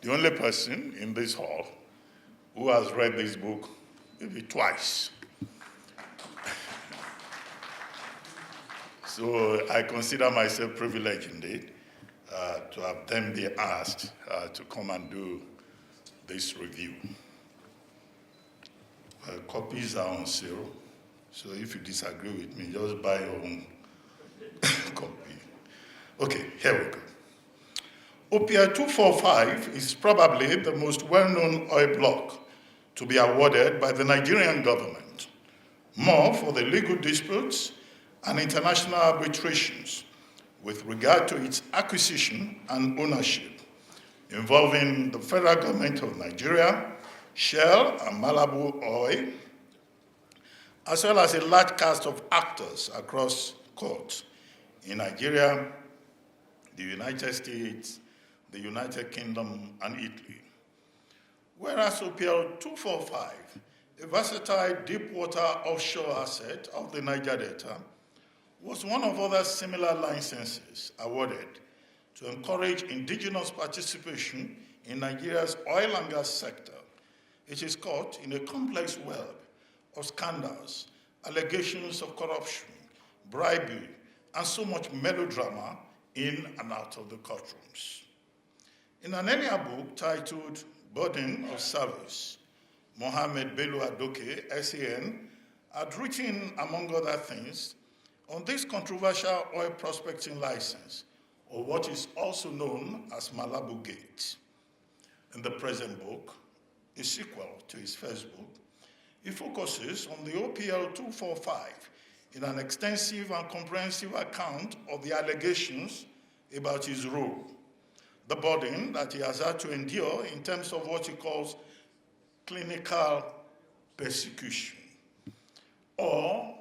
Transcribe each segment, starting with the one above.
the only person in this hall who has read this book maybe twice. So I consider myself privileged indeed to have them be asked to come and do this review. Copies are on sale, so if you disagree with me, just buy your own copy. Okay, here we go. OPL 245 is probably the most well-known oil block to be awarded by the Nigerian government, more for the legal disputes and international arbitrations with regard to its acquisition and ownership involving the federal government of Nigeria, Shell and Malibu Oil, as well as a large cast of actors across courts in Nigeria, the United States, the United Kingdom, and Italy. Whereas OPL 245, a versatile deep-water offshore asset of the Niger Delta, was one of other similar licenses awarded to encourage indigenous participation in Nigeria's oil and gas sector. It is caught in a complex web of scandals, allegations of corruption, bribery, and so much melodrama in and out of the courtrooms. In an earlier book titled Burden of Service, Mohammed Bello Adoke, SAN, had written, among other things, on this controversial oil prospecting license, or what is also known as Malibu Gate. In the present book, a sequel to his first book, he focuses on the OPL 245 in an extensive and comprehensive account of the allegations about his role, the burden that he has had to endure in terms of what he calls clinical persecution, or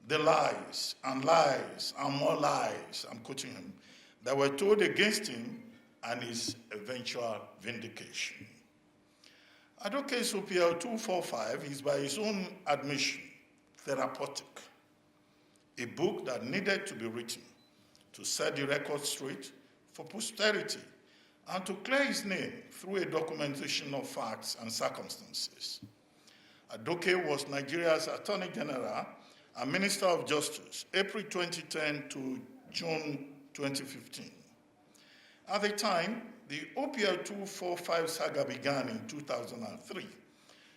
the lies and more lies, I'm quoting him, that were told against him and his eventual vindication. Adoke's OPL 245 is, by his own admission, therapeutic, a book that needed to be written to set the record straight for posterity and to clear his name through a documentation of facts and circumstances. Adoke was Nigeria's Attorney General and Minister of Justice, April 2010 to June 2015. At the time, the OPL 245 saga began in 2003.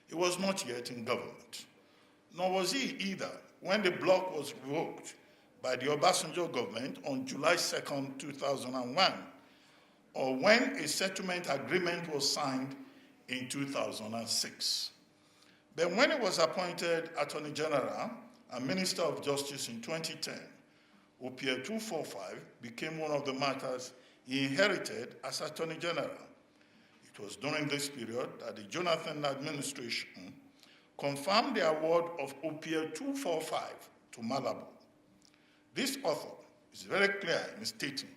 He was not yet in government, nor was he either when the block was revoked by the Obasanjo government on July 2nd, 2001, or when a settlement agreement was signed in 2006. But when he was appointed Attorney General and Minister of Justice in 2010, OPL 245 became one of the matters he inherited as Attorney General. It was during this period that the Jonathan administration confirmed the award of OPL 245 to Malibu. This author is very clear in stating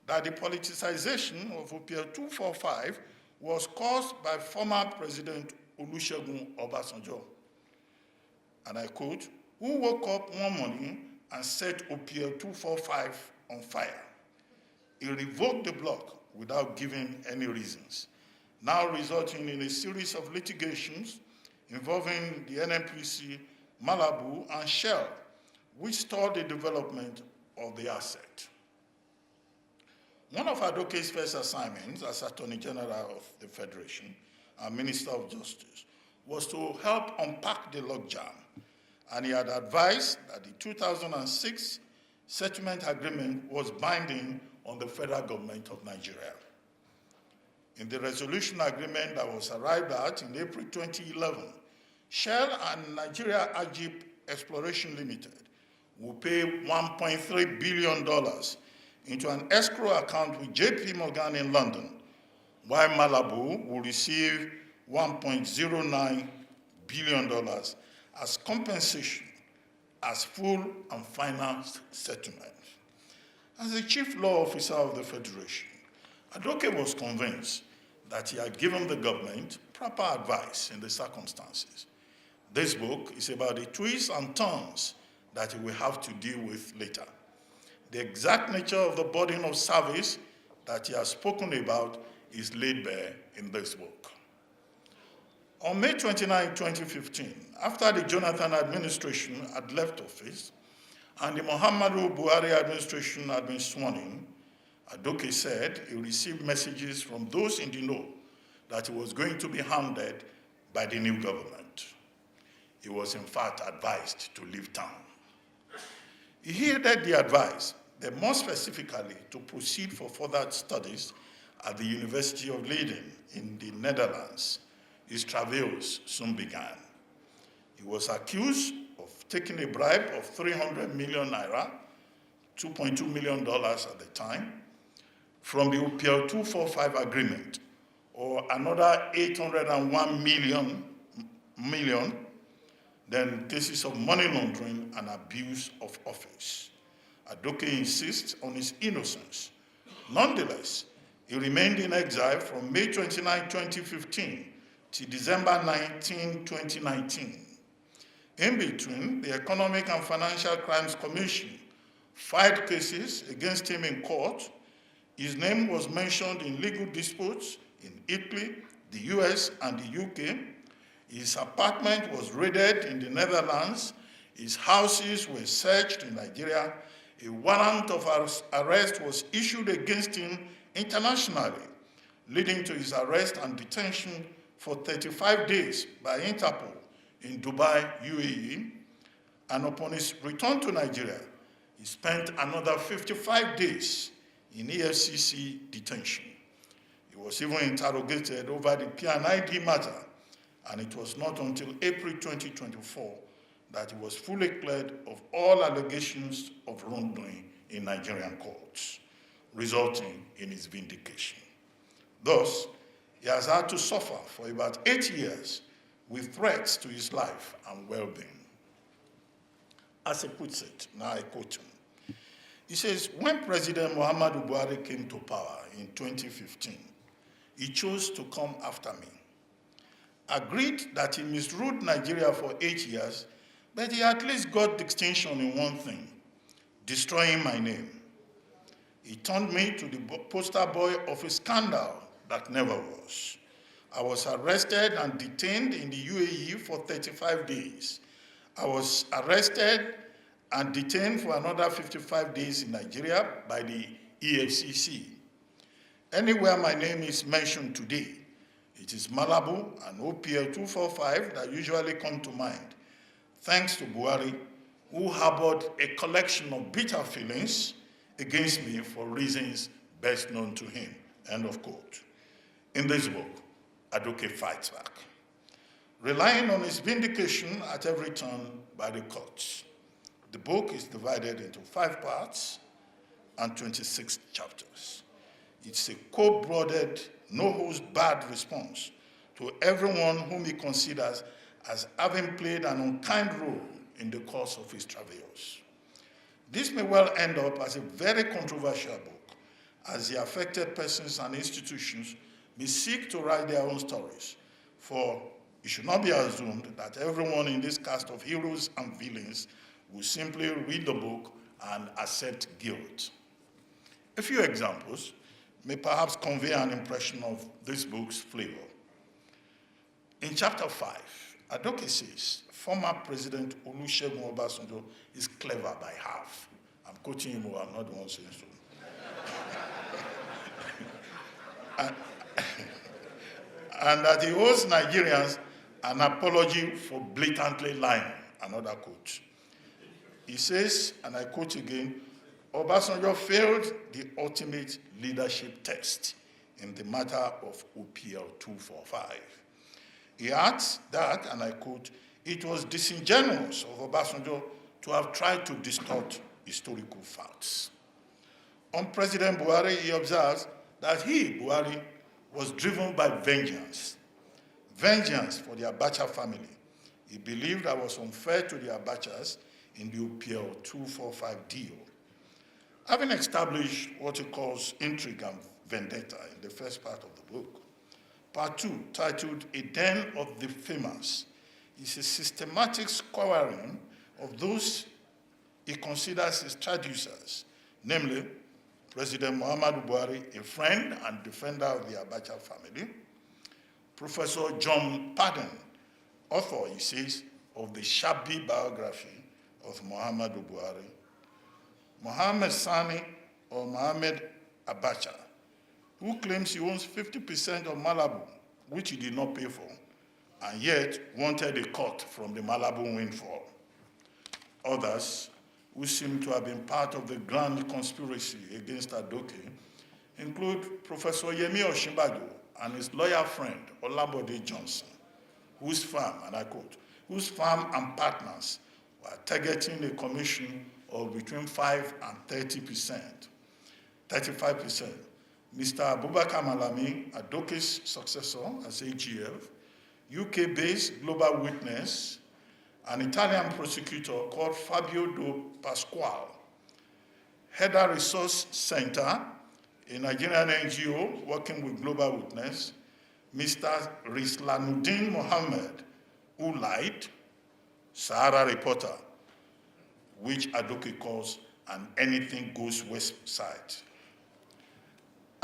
that the politicization of OPL 245 was caused by former President Olusegun Obasanjo. And I quote, who woke up one morning and set OPL 245 on fire. He revoked the block without giving any reasons, now resulting in a series of litigations involving the NNPC, Malibu, and Shell, which stalled the development of the asset. One of Adoke's first assignments as Attorney General of the Federation and Minister of Justice was to help unpack the logjam, and he had advised that the 2006 settlement agreement was binding on the federal government of Nigeria. In the resolution agreement that was arrived at in April 2011, Shell and Nigeria Agip Exploration Limited will pay $1.3 billion into an escrow account with JP Morgan in London, while Malibu will receive $1.09 billion as compensation as full and final settlement. As the chief law officer of the Federation, Adoke was convinced that he had given the government proper advice in the circumstances. This book is about the twists and turns that he will have to deal with later. The exact nature of the burden of service that he has spoken about is laid bare in this book. On May 29, 2015, after the Jonathan administration had left office and the Muhammadu Buhari administration had been sworn in, Adoke said he received messages from those in the know that he was going to be hounded by the new government. He was in fact advised to leave town. He heeded the advice, but more specifically to proceed for further studies at the University of Leiden in the Netherlands. His travails soon began. He was accused of taking a bribe of 300 million naira, $2.2 million at the time, from the OPL 245 agreement, or another 801 million, then cases of money laundering and abuse of office. Adoke insists on his innocence. Nonetheless, he remained in exile from May 29, 2015 to December 19, 2019. In between, the Economic and Financial Crimes Commission filed cases against him in court. His name was mentioned in legal disputes in Italy, the US, and the UK. His apartment was raided in the Netherlands. His houses were searched in Nigeria. A warrant of arrest was issued against him internationally, leading to his arrest and detention for 35 days by Interpol in Dubai, UAE. And upon his return to Nigeria, he spent another 55 days in EFCC detention. He was even interrogated over the PNID matter, and it was not until April 2024 that he was fully cleared of all allegations of wrongdoing in Nigerian courts, resulting in his vindication. Thus, he has had to suffer for about 8 years with threats to his life and well-being. As he puts it, now I quote him, he says, when President Muhammadu Buhari came to power in 2015, he chose to come after me. Agreed that he misruled Nigeria for 8 years, but he at least got distinction in one thing, destroying my name. He turned me to the poster boy of a scandal that never was. I was arrested and detained in the UAE for 35 days. I was arrested and detained for another 55 days in Nigeria by the EFCC. Anywhere my name is mentioned today, it is Malabo and OPL 245 that usually come to mind, thanks to Buhari, who harbored a collection of bitter feelings against me for reasons best known to him, end of quote. In this book, Adoke fights back, relying on his vindication at every turn by the courts. The book is divided into 5 parts and 26 chapters. It's a cold-blooded, no-holds-barred response to everyone whom he considers as having played an unkind role in the course of his travails. This may well end up as a very controversial book, as the affected persons and institutions may seek to write their own stories, for it should not be assumed that everyone in this cast of heroes and villains will simply read the book and accept guilt. A few examples may perhaps convey an impression of this book's flavor. In chapter 5, Adoke says, former President Olusegun Obasanjo is clever by half. I'm quoting him, I'm not the one saying so. and that he owes Nigerians an apology for blatantly lying, another quote. He says, and I quote again, Obasanjo failed the ultimate leadership test in the matter of OPL 245. He adds that, and I quote, it was disingenuous of Obasanjo to have tried to distort historical facts. On President Buhari, he observes that he, Buhari, was driven by vengeance. Vengeance for the Abacha family. He believed I was unfair to the Abachas in the OPL 245 deal. Having established what he calls intrigue and vendetta in the first part of the book, part 2, titled A Den of the Famous, is a systematic scoring of those he considers his traducers, namely President Muhammadu Buhari, a friend and defender of the Abacha family. Professor John Padden, author, he says, of the shabby biography of Muhammadu Buhari. Mohammed Sani or Mohammed Abacha, who claims he owns 50% of Malabu, which he did not pay for, and yet wanted a cut from the Malabu windfall. Others, who seem to have been part of the grand conspiracy against Adoke, include Professor Yemi Osinbajo and his lawyer friend, Olabode Johnson, whose firm, and I quote, whose firm and partners were targeting a commission of between 5 and 35%. Mr. Abubakar Malami, Adoke's successor as AGF, UK-based Global Witness, an Italian prosecutor called Fabio Do Pasquale, Header Resource Center, a Nigerian NGO working with Global Witness, Mr. Rislanuddin Mohammed, who lied, Sahara Reporter, which Adoke calls an anything goes website,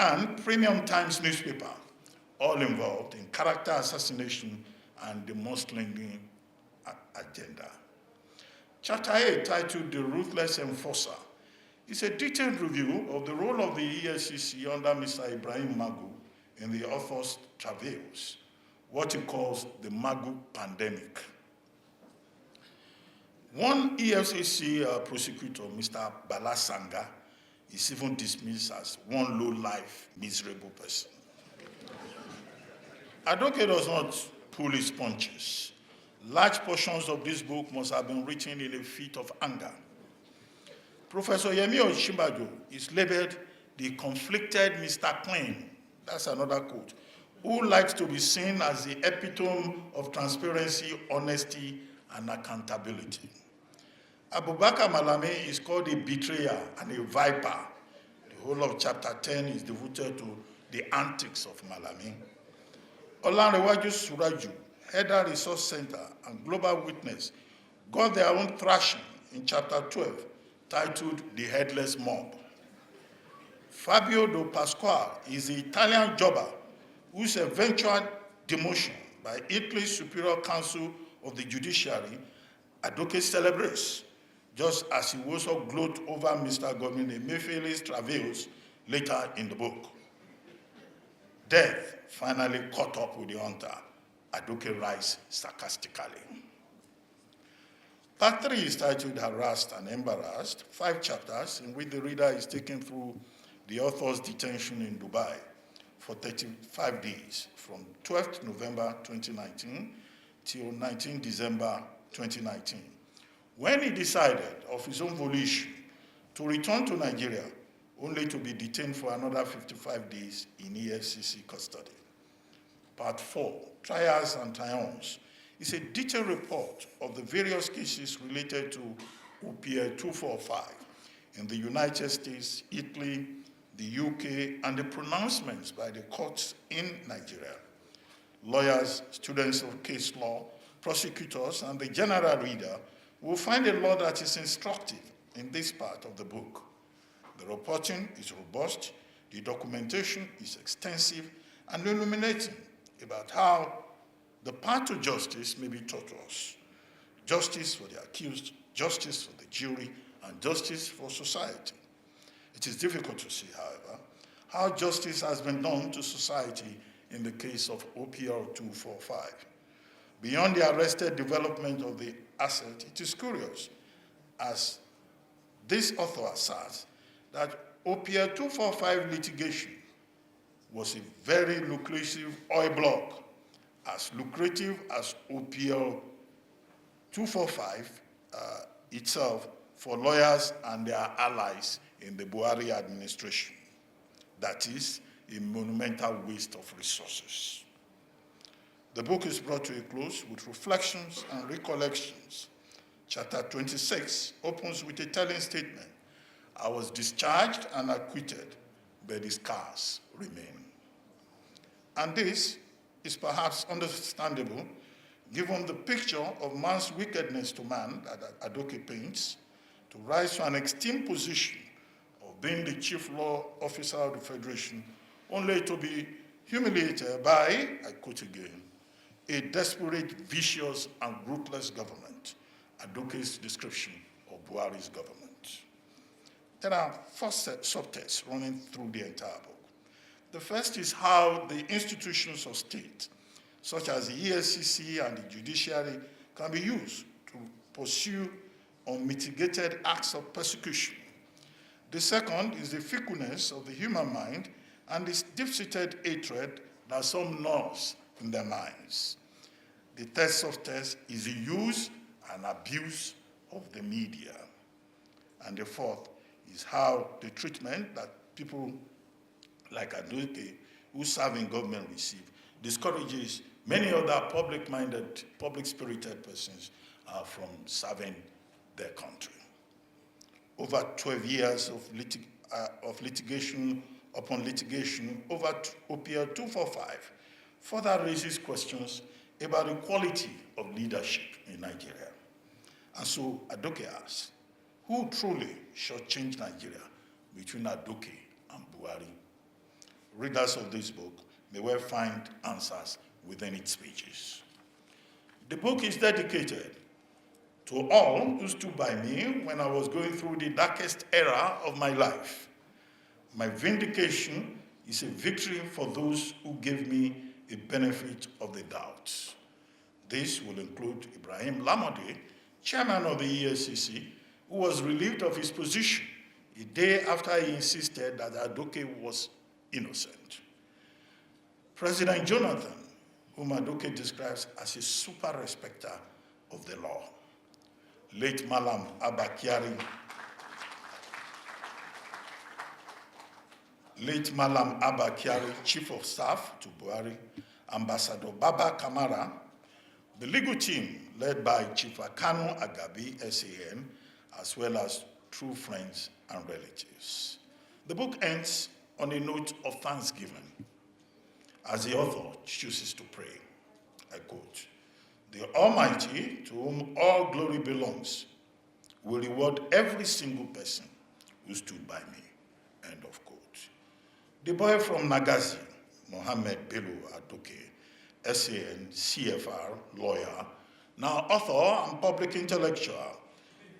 and Premium Times newspaper, all involved in character assassination and the mudslinging agenda. Chapter 8, titled The Ruthless Enforcer, is a detailed review of the role of the EFCC under Mr. Ibrahim Magu in the author's travails, what he calls the Magu pandemic. One EFCC prosecutor, Mr. Balasanga, is even dismissed as one low-life, miserable person. Adoke does not pull his punches. Large portions of this book must have been written in a fit of anger. Professor Yemi Osinbajo is labeled the conflicted Mr. Clean, that's another quote, who likes to be seen as the epitome of transparency, honesty, and accountability. Abubakar Malami is called a betrayer and a viper. The whole of chapter 10 is devoted to the antics of Malami. Olanrewaju Suraju, Header Resource Center, and Global Witness got their own thrashing in chapter 12, titled The Headless Mob. Fabio Do Pasquale is the Italian jobber whose eventual demotion by Italy's Superior Council of the Judiciary Adoke celebrates, just as he also gloat over Mr. Godwin Emefiele's travails later in the book. Death finally caught up with the hunter, Adoke writes sarcastically. Part 3 is titled Harassed and Embarrassed, 5 chapters in which the reader is taken through the author's detention in Dubai for 35 days, from 12th November 2019 till 19 December 2019, when he decided of his own volition to return to Nigeria, only to be detained for another 55 days in EFCC custody. Part 4, Trials and Triumphs, is a detailed report of the various cases related to OPA 245 in the United States, Italy, the UK, and the pronouncements by the courts in Nigeria. Lawyers, students of case law, prosecutors, and the general reader will find a law that is instructive in this part of the book. The reporting is robust, the documentation is extensive and illuminating about how the path to justice may be taught to us. Justice for the accused, justice for the jury, and justice for society. It is difficult to see, however, how justice has been done to society in the case of OPR 245. Beyond the arrested development of the asset, it is curious, as this author asserts, that OPR 245 litigation was a very lucrative oil block, as lucrative as OPR 245 itself for lawyers and their allies in the Buhari administration. That is a monumental waste of resources. The book is brought to a close with reflections and recollections. Chapter 26 opens with a telling statement. I was discharged and acquitted, but the scars remain. And this is perhaps understandable given the picture of man's wickedness to man that Adoke paints, to rise to an extreme position of of being the chief law officer of the Federation, only to be humiliated by, I quote again, a desperate, vicious, and ruthless government, Adoke's description of Buhari's government. There are four subtexts running through the entire book. The first is how the institutions of state, such as the EFCC and the judiciary, can be used to pursue unmitigated acts of persecution. The second is the fickleness of the human mind and this deep-seated hatred that some nurse in their minds. The third subtext is the use and abuse of the media. And the fourth is how the treatment that people like Adoke, who serve in government, receive, discourages many other public-minded, public-spirited persons from serving their country. Over 12 years of litigation upon litigation over OPL 245 further raises questions about the quality of leadership in Nigeria. And so Adoke asks, who truly shall change Nigeria between Adoke and Buhari? Readers of this book may well find answers within its pages. The book is dedicated to all who stood by me when I was going through the darkest era of my life. My vindication is a victory for those who gave me a benefit of the doubt. This will include Ibrahim Lamode, chairman of the EFCC, who was relieved of his position a day after he insisted that Adoke was innocent. President Jonathan, whom Adoke describes as a super respecter of the law. Late Malam Abba Kyari, Chief of Staff to Buhari, Ambassador Baba Kamara, the legal team led by Chief Akanu Agabi, SAN, as well as true friends and relatives. The book ends on a note of thanksgiving, as the author chooses to pray. I quote, "The Almighty, to whom all glory belongs, will reward every single person who stood by me," end of quote. The boy from Nagazi, Mohammed Bello Adoke, SAN, CFR, lawyer, now author and public intellectual,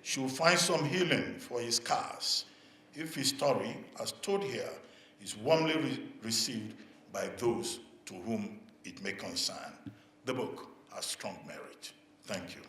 should find some healing for his scars if his story, as told here, is warmly received by those to whom it may concern. The book has strong merit. Thank you.